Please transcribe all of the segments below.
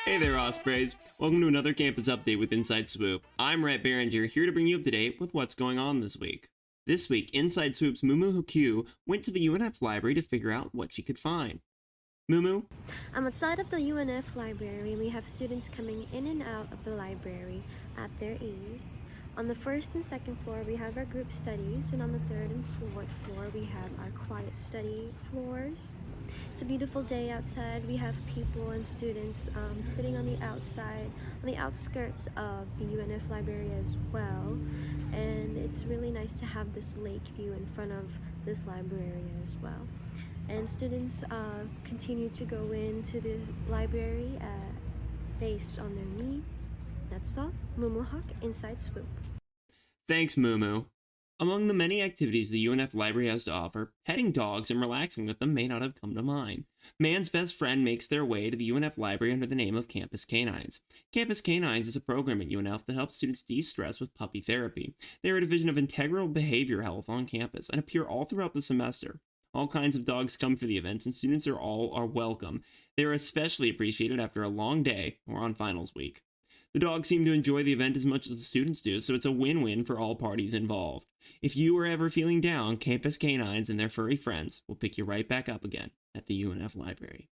Hey there, Ospreys. Welcome to another campus update with Inside Swoop. I'm Rhett Barringer, here to bring you up to date with what's going on this week. This week, Inside Swoop's Mumu Hokyu went to the UNF library to figure out what she could find. Mumu? I'm outside of the UNF library. We have students coming in and out of the library at their ease. On the first and second floor, we have our group studies, and on the third and fourth floor, we have our quiet study floors. It's a beautiful day outside. We have people and students sitting on the outside, on the outskirts of the UNF library as well. And it's really nice to have this lake view in front of this library as well. And students continue to go into the library based on their needs. That's all. Mumu Hawk, Inside Swoop. Thanks, Mumu. Among the many activities the UNF library has to offer, petting dogs and relaxing with them may not have come to mind. Man's best friend makes their way to the UNF library under the name of Campus Canines. Campus Canines is a program at UNF that helps students de-stress with puppy therapy. They are a division of integral behavior health on campus and appear all throughout the semester. All kinds of dogs come for the events, and students are welcome. They are especially appreciated after a long day or on finals week. The dogs seem to enjoy the event as much as the students do, so it's a win-win for all parties involved. If you are ever feeling down, Campus Canines and their furry friends will pick you right back up again at the UNF library.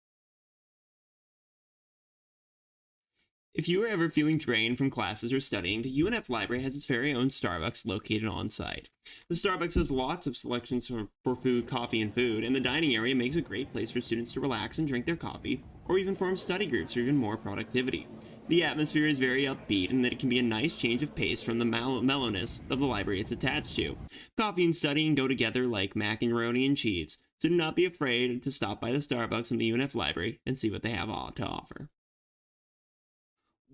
If you are ever feeling drained from classes or studying, the UNF library has its very own Starbucks located on site. The Starbucks has lots of selections for food, coffee, and food, and the dining area makes a great place for students to relax and drink their coffee, or even form study groups for even more productivity. The atmosphere is very upbeat, and that it can be a nice change of pace from the mellowness of the library it's attached to. Coffee and studying go together like macaroni and cheese, so do not be afraid to stop by the Starbucks in the UNF library and see what they have to offer.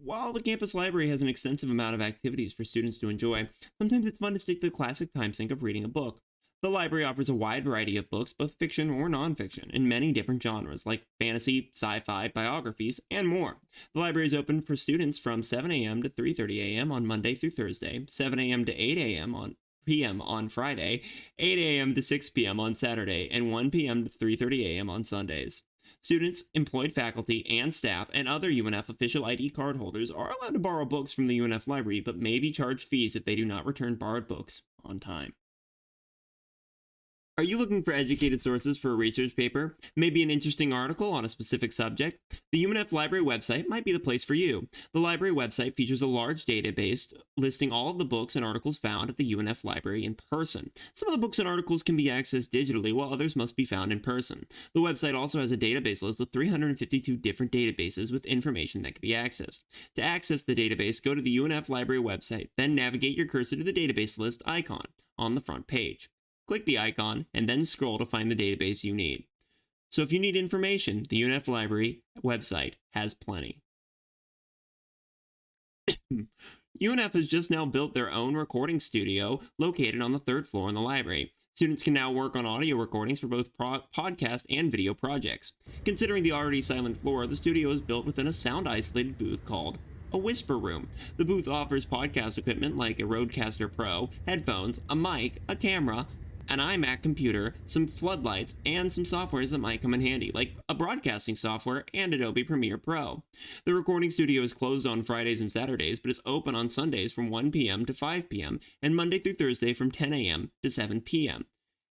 While the campus library has an extensive amount of activities for students to enjoy, sometimes it's fun to stick to the classic time sink of reading a book. The library offers a wide variety of books, both fiction or nonfiction, in many different genres, like fantasy, sci-fi, biographies, and more. The library is open for students from 7 a.m. to 3:30 a.m. on Monday through Thursday, 7 a.m. to 8 a.m. p.m. on Friday, 8 a.m. to 6 p.m. on Saturday, and 1 p.m. to 3:30 a.m. on Sundays. Students, employed faculty, and staff, and other UNF official ID card holders are allowed to borrow books from the UNF library, but may be charged fees if they do not return borrowed books on time. Are you looking for educated sources for a research paper? Maybe an interesting article on a specific subject? The UNF Library website might be the place for you. The library website features a large database listing all of the books and articles found at the UNF Library in person. Some of the books and articles can be accessed digitally, while others must be found in person. The website also has a database list with 352 different databases with information that can be accessed. To access the database, go to the UNF Library website, then navigate your cursor to the database list icon on the front page. Click the icon, and then scroll to find the database you need. So if you need information, the UNF Library website has plenty. UNF has just now built their own recording studio located on the third floor in the library. Students can now work on audio recordings for both podcast and video projects. Considering the already silent floor, the studio is built within a sound-isolated booth called a whisper room. The booth offers podcast equipment like a Rodecaster Pro, headphones, a mic, a camera, an iMac computer, some floodlights, and some softwares that might come in handy, like a broadcasting software and Adobe Premiere Pro. The recording studio is closed on Fridays and Saturdays, but is open on Sundays from 1 p.m. to 5 p.m., and Monday through Thursday from 10 a.m. to 7 p.m.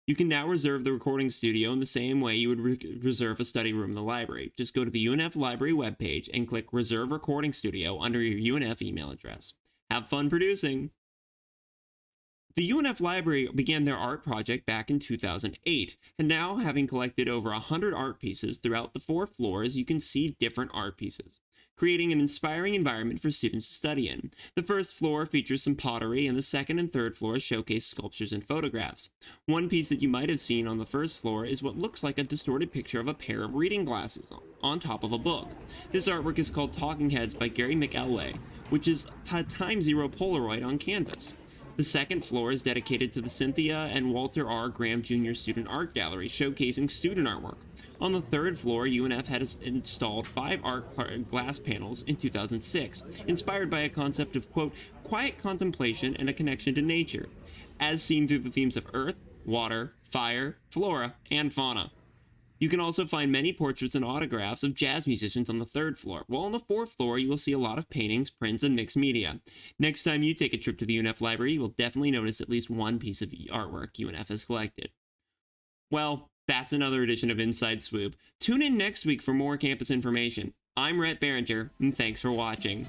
You can now reserve the recording studio in the same way you would reserve a study room in the library. Just go to the UNF Library webpage and click Reserve Recording Studio under your UNF email address. Have fun producing! The UNF Library began their art project back in 2008, and now having collected over 100 art pieces throughout the 4 floors, you can see different art pieces, creating an inspiring environment for students to study in. The first floor features some pottery, and the second and third floors showcase sculptures and photographs. One piece that you might have seen on the first floor is what looks like a distorted picture of a pair of reading glasses on top of a book. This artwork is called Talking Heads by Gary McElway, which is a time zero Polaroid on canvas. The second floor is dedicated to the Cynthia and Walter R. Graham Jr. Student Art Gallery, showcasing student artwork. On the third floor, UNF had installed 5 art glass panels in 2006, inspired by a concept of, quote, quiet contemplation and a connection to nature, as seen through the themes of earth, water, fire, flora, and fauna. You can also find many portraits and autographs of jazz musicians on the 3rd floor, while on the 4th floor you will see a lot of paintings, prints, and mixed media. Next time you take a trip to the UNF library, you will definitely notice at least one piece of artwork UNF has collected. Well, that's another edition of Inside Swoop. Tune in next week for more campus information. I'm Rhett Barringer, and thanks for watching.